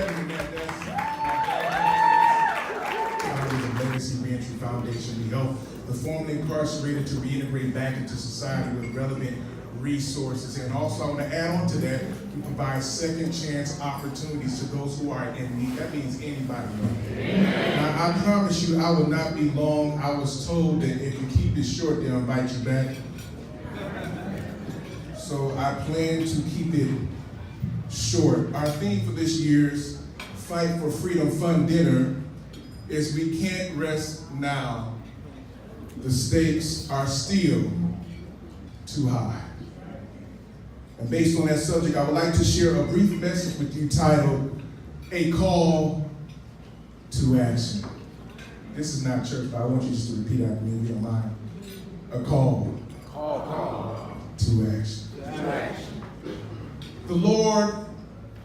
better than that. That's the Legacy Reentry Foundation. We help the formerly incarcerated to reintegrate back into society with relevant resources. And also, I want to add on to that, we provide second chance opportunities to those who are in need. That means anybody. Now, I promise you, I will not be long. I was told that if you keep it short, they'll invite you back. So I plan to keep it short. Our theme for this year's Fight for Freedom Fund Dinner is We Can't Rest Now. The stakes are still too high. And based on that subject, I would like to share a brief message with you titled, A Call to Action. This is not church, but I want you just to repeat after me if you don't mind. A call to action. The Lord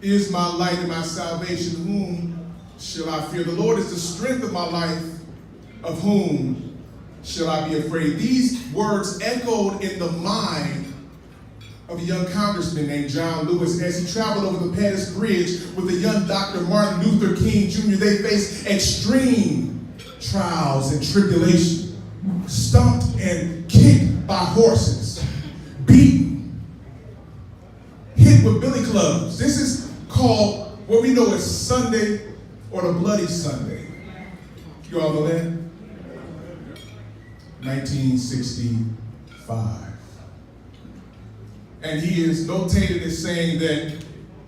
is my light and my salvation. Whom shall I fear? The Lord is the strength of my life. Of whom shall I be afraid? These words echoed in the mind of a young congressman named John Lewis as he traveled over the Pettus Bridge with the young Dr. Martin Luther King Jr. They faced extreme trials and tribulation, stumped and kicked by horses, beaten, hit with billy clubs. This is called what we know as Sunday or the Bloody Sunday. You all know that? 1965. And he is notated as saying that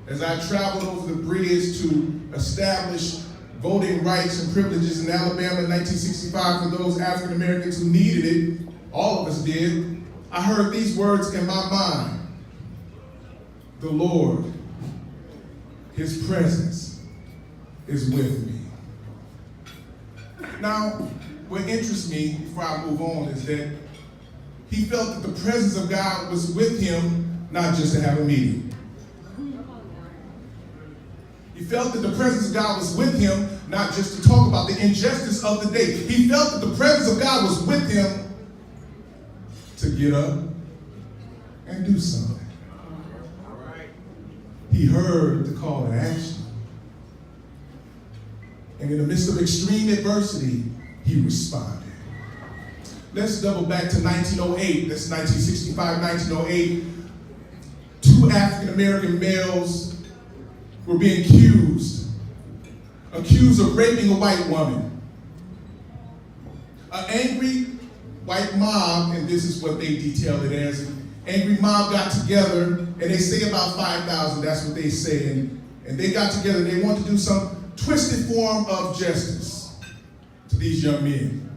as I traveled over the bridge to establish voting rights and privileges in Alabama in 1965 for those African Americans who needed it, all of us did, I heard these words in my mind. The Lord, His presence is with me. Now, what interests me before I move on is that he felt that the presence of God was with him, not just to have a meeting. He felt that the presence of God was with him, not just to talk about the injustice of the day. He felt that the presence of God was with him to get up and do something. He heard the call to action. And in the midst of extreme adversity, he responded. Let's double back to 1908. That's 1965, 1908. Two African-American males were being accused of raping a white woman. An angry white mob, and this is what they detailed it as, an angry mob got together, and they say about 5,000, that's what they say, and they got together, and they wanted to do some twisted form of justice to these young men.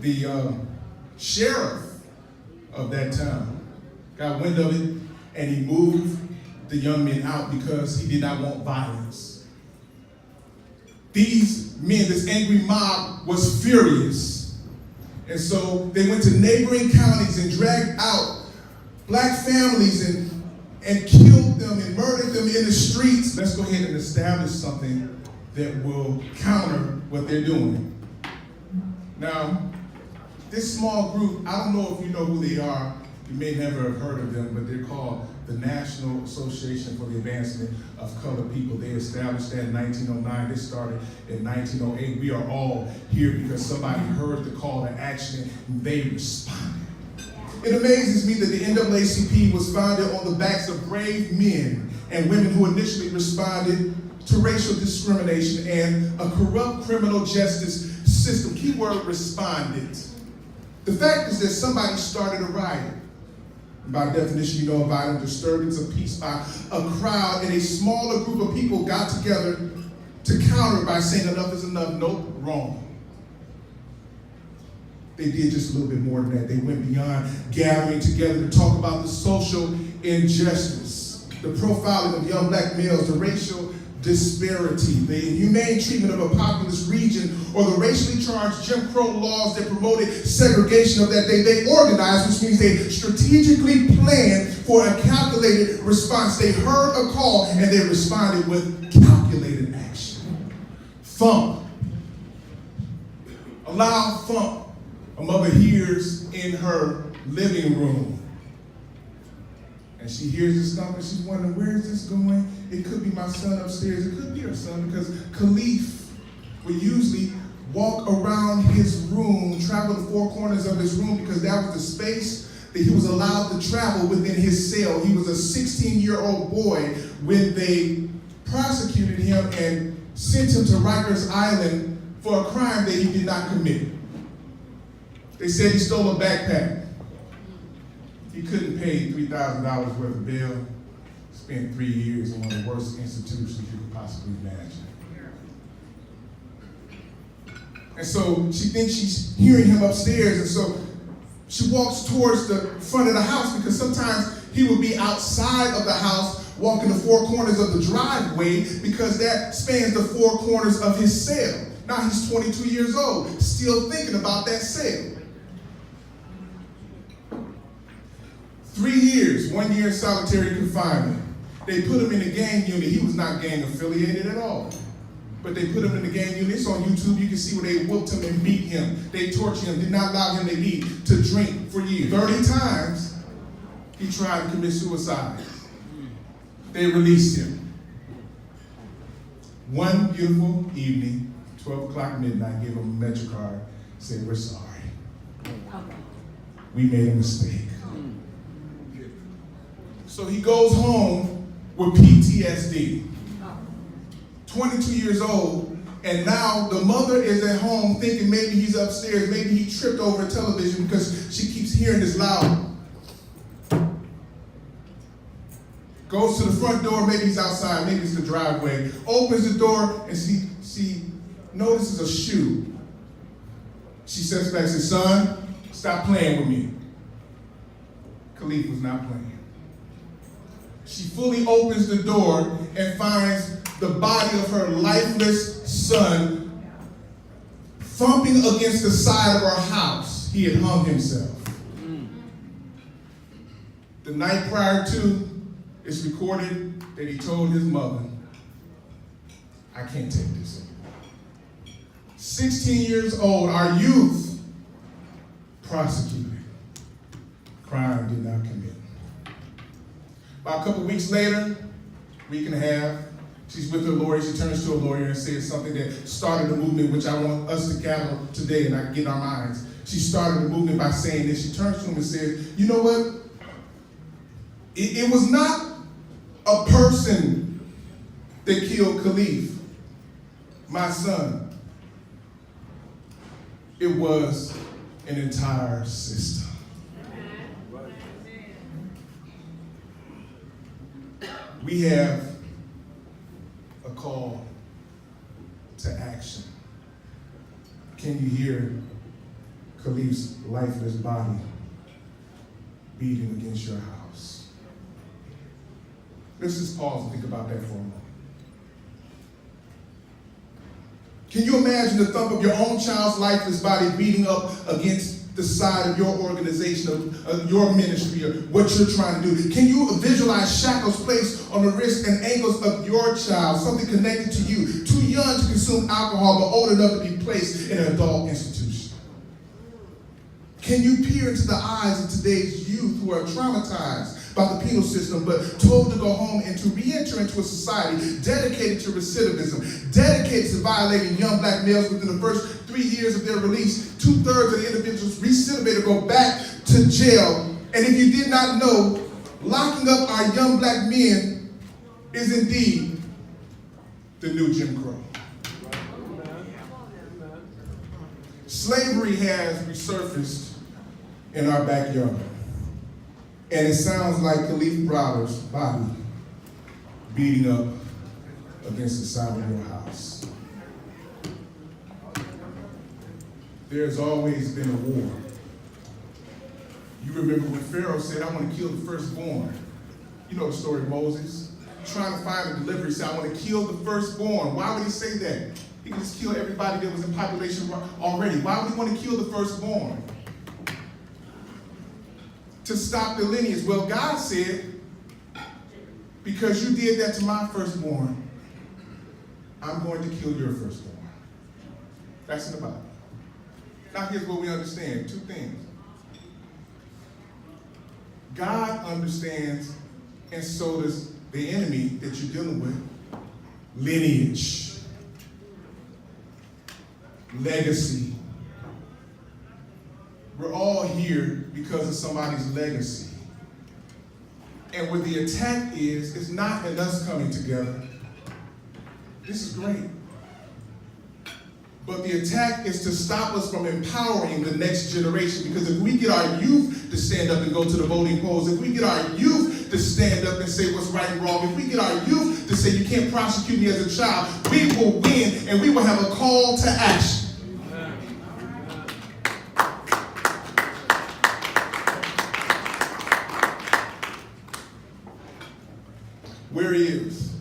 The sheriff of that town got wind of it, and he moved the young men out because he did not want violence. These men, this angry mob, was furious. And so they went to neighboring counties and dragged out black families and killed them and murdered them in the streets. Let's go ahead and establish something that will counter what they're doing. Now, this small group, I don't know if you know who they are. You may never have heard of them, but they're called the National Association for the Advancement of Colored People. They established that in 1909. This started in 1908. We are all here because somebody heard the call to action and they responded. It amazes me that the NAACP was founded on the backs of brave men and women who initially responded to racial discrimination and a corrupt criminal justice system. Keyword responded. The fact is that somebody started a riot. By definition, you know, a violent disturbance of peace by a crowd, and a smaller group of people got together to counter by saying enough is enough, nope, wrong. They did just a little bit more than that. They went beyond gathering together to talk about the social injustice, the profiling of young black males, the racial disparity, the inhumane treatment of a populous region, or the racially charged Jim Crow laws that promoted segregation of that day. They organized, which means they strategically planned for a calculated response. They heard a call and they responded with calculated action. Thump. A loud thump a mother hears in her living room. And she hears this thump and she's wondering, where is this going? it could be my son upstairs, it could be her son, because Khalif would usually walk around his room, travel the four corners of his room, because that was the space that he was allowed to travel within his cell. He was a 16-year-old boy when they prosecuted him and sent him to Rikers Island for a crime that he did not commit. They said he stole a backpack. He couldn't pay $3,000 worth of bail. Spent 3 years in one of the worst institutions you could possibly imagine. And so she thinks she's hearing him upstairs, and so she walks towards the front of the house, because sometimes he would be outside of the house walking the four corners of the driveway, because that spans the four corners of his cell. Now he's 22 years old, still thinking about that cell. 3 years, 1 year in solitary confinement. They put him in the gang unit. He was not gang affiliated at all. But they put him in the gang unit. It's on YouTube. You can see where they whooped him and beat him. They tortured him, did not allow him to eat, to drink for years. 30 times he tried to commit suicide. They released him. One beautiful evening, 12 o'clock midnight, gave him a Metro card, said, "We're sorry. We made a mistake." So he goes home with PTSD. 22 years old, and now the mother is at home thinking maybe he's upstairs, maybe he tripped over a television, because she keeps hearing this loud. Goes to the front door, maybe he's outside, maybe it's the driveway. Opens the door and she notices a shoe. She steps back and says, "Son, stop playing with me." Khalif was not playing. She fully opens the door and finds the body of her lifeless son thumping against the side of her house. He had hung himself. The night prior to, it's recorded that he told his mother, "I can't take this anymore." 16 years old, our youth, prosecuted. Crime did not commit. About a couple weeks later, week and a half, she's with her lawyer. She turns to a lawyer and says something that started a movement, which I want us to gather today and I can get in our minds. She started a movement by saying this. She turns to him and says, "You know what? It was not a person that killed Khalif, my son. It was an entire system." We have a call to action. Can you hear Khalif's lifeless body beating against your house? Let's just pause and think about that for a moment. Can you imagine the thump of your own child's lifeless body beating up against the side of your organization, of your ministry, or what you're trying to do? Can you visualize shackles placed on the wrists and ankles of your child, something connected to you, too young to consume alcohol, but old enough to be placed in an adult institution? Can you peer into the eyes of today's youth who are traumatized by the penal system, but told to go home and to re-enter into a society dedicated to recidivism, dedicated to violating young black males within the first 3 years of their release? 2/3 of the individuals recidivated go back to jail. And if you did not know, locking up our young black men is indeed the new Jim Crow. Slavery has resurfaced in our backyard. And it sounds like Khalif Browder's body beating up against the side of your house. There's always been a war. You remember when Pharaoh said, "I want to kill the firstborn." You know the story of Moses. Trying to find a deliverer, he said, "I want to kill the firstborn." Why would he say that? He could just kill everybody that was in population already. Why would he want to kill the firstborn? To stop the lineage. Well, God said, "Because you did that to my firstborn, I'm going to kill your firstborn." That's in the Bible. Now here's what we understand. 2 things. God understands, and so does the enemy that you're dealing with, lineage, legacy. We're all here because of somebody's legacy. And where the attack is, it's not in us coming together. This is great. But the attack is to stop us from empowering the next generation. Because if we get our youth to stand up and go to the voting polls, if we get our youth to stand up and say what's right and wrong, if we get our youth to say you can't prosecute me as a child, we will win and we will have a call to action. Where is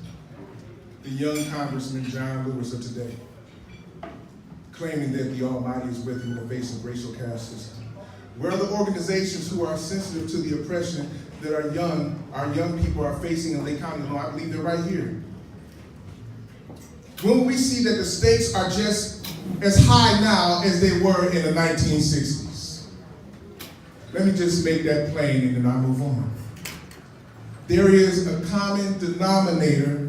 the young Congressman John Lewis of today, claiming that the Almighty is with him in the face of racial caste system? Where are the organizations who are sensitive to the oppression that our young people are facing in Lake County? I believe they're right here. When we see that the stakes are just as high now as they were in the 1960s? Let me just make that plain and then I'll move on. There is a common denominator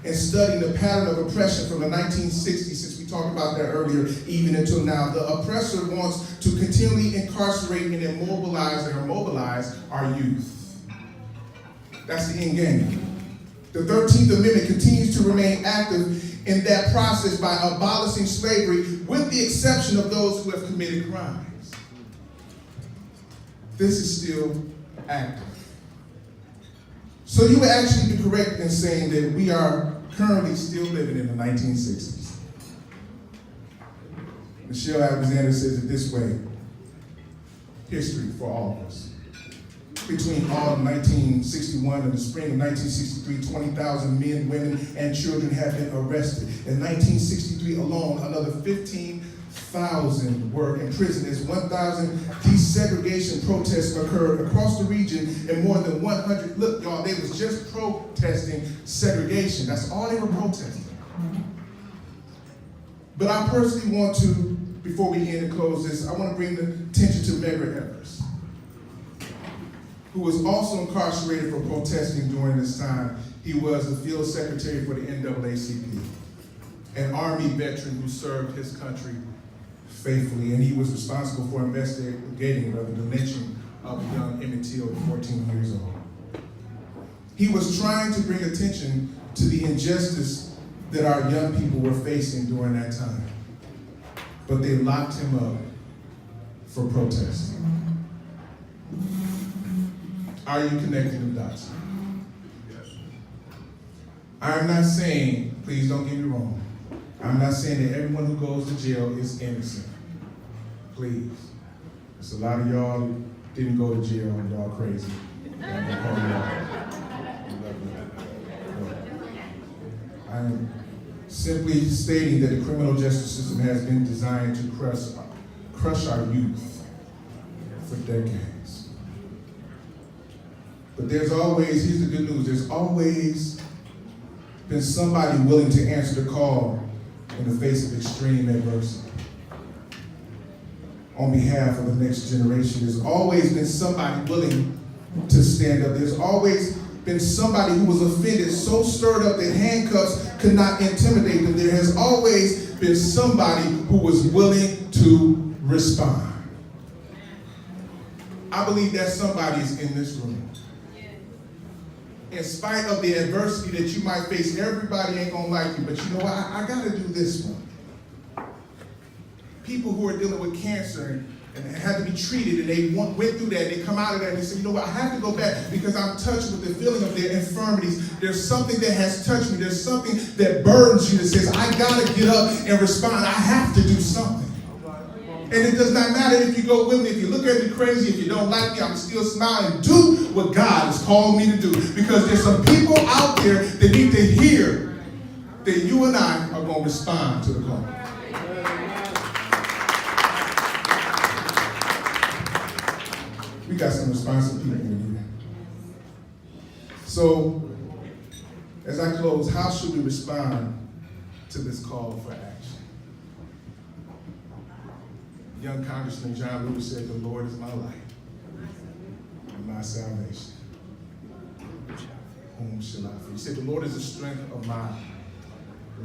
in studying the pattern of oppression from the 1960s, since we talked about that earlier, even until now. The oppressor wants to continually incarcerate and immobilize or mobilize our youth. That's the end game. The 13th Amendment continues to remain active in that process by abolishing slavery, with the exception of those who have committed crimes. This is still active. So you would actually be correct in saying that we are currently still living in the 1960s. Michelle Alexander says it this way: history for all of us. Between autumn 1961 and the spring of 1963, 20,000 men, women, and children have been arrested. In 1963 alone, another 15,000 were imprisoned as 1,000 desegregation protests occurred across the region, and more than 100, look y'all, they was just protesting segregation. That's all they were protesting. But I personally want to, before we end and close this, I want to bring the attention to Medgar Evers, who was also incarcerated for protesting during this time. He was the field secretary for the NAACP, an Army veteran who served his country faithfully, and he was responsible for investigating the lynching of young Emmett Till at 14 years old. He was trying to bring attention to the injustice that our young people were facing during that time, but they locked him up for protesting. Are you connecting the dots? Yes. I'm not saying, please don't get me wrong, I'm not saying that everyone who goes to jail is innocent. Please. There's a lot of y'all who didn't go to jail and y'all crazy. I am simply stating that the criminal justice system has been designed to crush our youth for decades. But there's always, here's the good news, there's always been somebody willing to answer the call in the face of extreme adversity. On behalf of the next generation, there's always been somebody willing to stand up. There's always been somebody who was offended, so stirred up that handcuffs could not intimidate them. There has always been somebody who was willing to respond. I believe that somebody's in this room. In spite of the adversity that you might face, everybody ain't gonna like you, but you know what? I gotta do this one. People who are dealing with cancer and had to be treated, and they went through that, they come out of that and they say, you know what, I have to go back because I'm touched with the feeling of their infirmities. There's something that has touched me. There's something that burdens you that says, I gotta get up and respond. I have to do something. And it does not matter if you go with me, if you look at me crazy, if you don't like me, I'm still smiling. Do what God has called me to do, because there's some people out there that need to hear that you and I are going to respond to the call. We got some responsive people in here. So, as I close, how should we respond to this call for action? Young Congressman John Lewis said, the Lord is my light and my salvation. whom shall I fear? He said, the Lord is the strength of my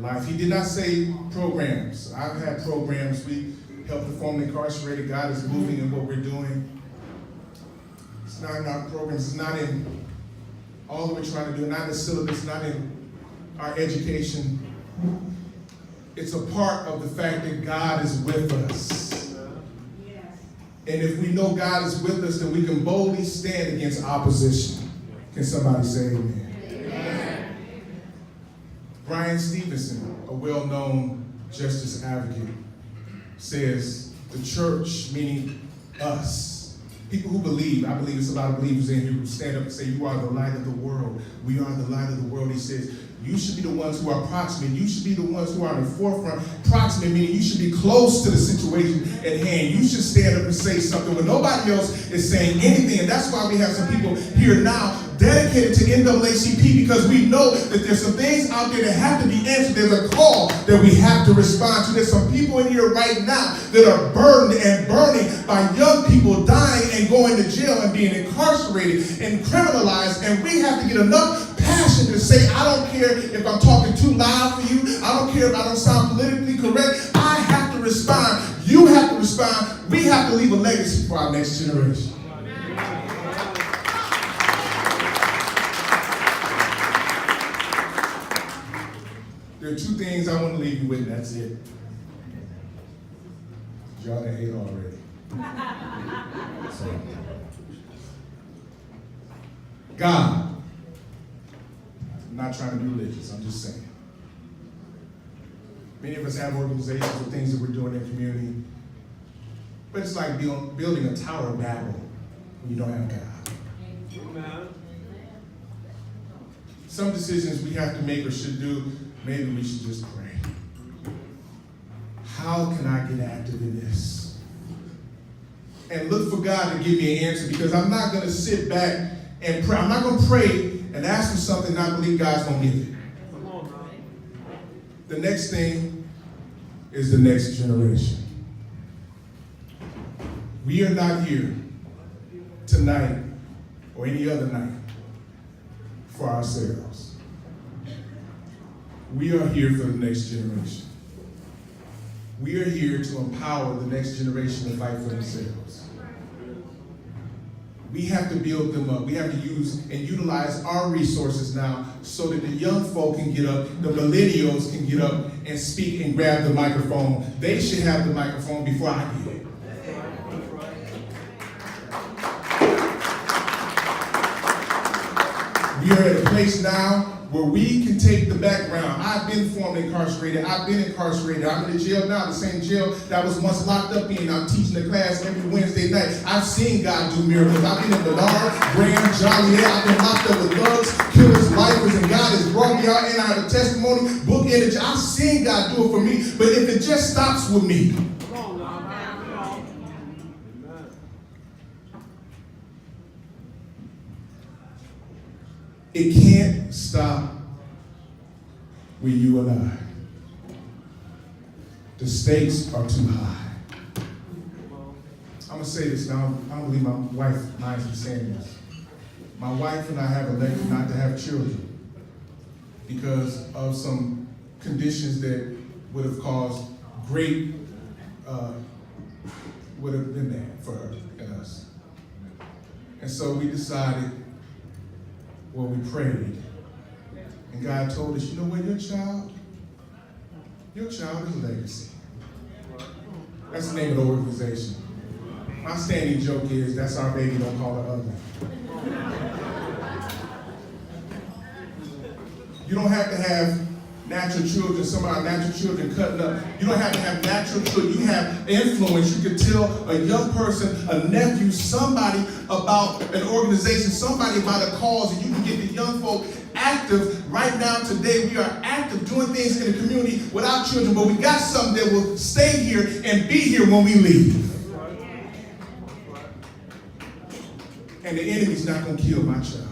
life. He did not say programs. I've had programs. We help the formerly incarcerated. God is moving in what we're doing. It's not in our programs. It's not in all that we're trying to do. Not in the syllabus. Not in our education. It's a part of the fact that God is with us. And if we know God is with us, then we can boldly stand against opposition. Can somebody say amen? Amen. Brian Stevenson, a well-known justice advocate, says the church, meaning us, people who believe, I believe there's a lot of believers in here who stand up and say, you are the light of the world. We are the light of the world. He says, you should be the ones who are proximate. You should be the ones who are in the forefront. Proximate meaning you should be close to the situation at hand. You should stand up and say something when nobody else is saying anything. And that's why we have some people here now dedicated to NAACP, because we know that there's some things out there that have to be answered. There's a call that we have to respond to. There's some people in here right now that are burdened and burning by young people dying and going to jail and being incarcerated and criminalized. And we have to get enough passion to say, I don't care if I'm talking too loud for you. I don't care if I don't sound politically correct. I have to respond. You have to respond. We have to leave a legacy for our next generation. There are two things I want to leave you with, and that's it. Y'all done ate already. So, God. I'm not trying to be religious, I'm just saying. Many of us have organizations or things that we're doing in the community, but it's like building a Tower of Babel when you don't have God. Amen. Some decisions we have to make or should do, maybe we should just pray. How can I get active in this? And look for God to give me an answer, because I'm not going to sit back and pray. I'm not going to pray and ask for something and I believe God's going to give it. The next thing is the next generation. We are not here tonight or any other night for ourselves. We are here for the next generation. We are here to empower the next generation to fight for themselves. We have to build them up. We have to use and utilize our resources now so that the young folk can get up, the millennials can get up and speak and grab the microphone. They should have the microphone before I get it. We are at a place now where we can take the background. I've been formerly incarcerated. I've been incarcerated. I'm in the jail now, the same jail that I was once locked up in. I'm teaching the class every Wednesday night. I've seen God do miracles. I've been in Bernard, Graham, Joliet. I've been locked up with thugs, killers, lifers, and God has brought me out, and I have a testimony, book energy. I've seen God do it for me, but if it just stops with me, it can't stop with you and I. The stakes are too high. I'm going to say this now. I don't believe my wife minds me saying this. My wife and I have elected not to have children because of some conditions that would have caused great, would have been bad for her and us. And so we decided, well, we prayed, and God told us, you know what, your child is a legacy. That's the name of the organization. My standing joke is, that's our baby, don't call her ugly. You don't have to have natural children, some of our natural children cutting up. You don't have to have natural children. You have influence. You can tell a young person, a nephew, somebody about an organization, somebody about a cause, and you can get the young folk active. Right now, today, we are active doing things in the community with our children, but we got something that will stay here and be here when we leave. And the enemy's not going to kill my child.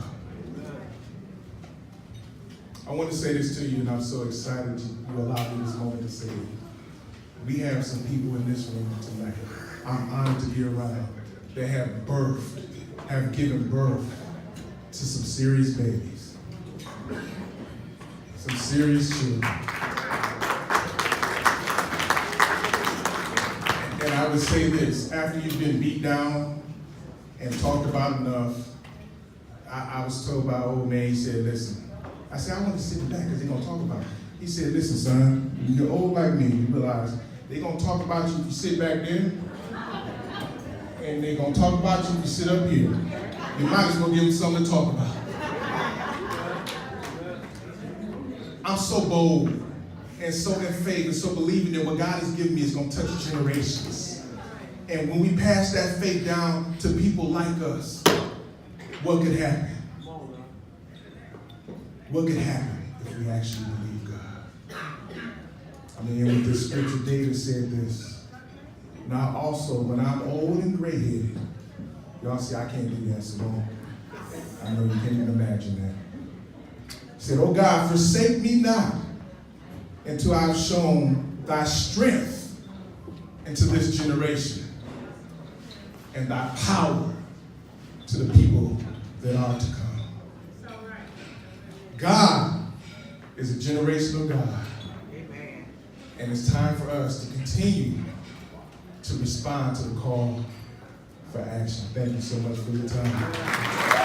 I want to say this to you, and I'm so excited you allowed me this moment to say it. We have some people in this room tonight I'm honored to be around that have given birth to some serious babies. Some serious children. And I would say this, after you've been beat down and talked about enough, I was told by an old man, he said, listen, I said, I want to sit back because they're going to talk about it. He said, listen, son, when you're old like me, you realize they're going to talk about you if you sit back there, and they're going to talk about you if you sit up here. You might as well give them something to talk about. I'm so bold and so in faith and so believing that what God has given me is going to touch generations. And when we pass that faith down to people like us, what could happen? What could happen if we actually believe God? I mean, with this scripture, David said this. Now also, when I'm old and gray-headed, y'all see, I can't do that so long. I know you can't even imagine that. He said, oh God, forsake me not until I've shown thy strength into this generation and thy power to the people that are to come. God is a generational God. Amen. And it's time for us to continue to respond to the call for action. Thank you so much for your time.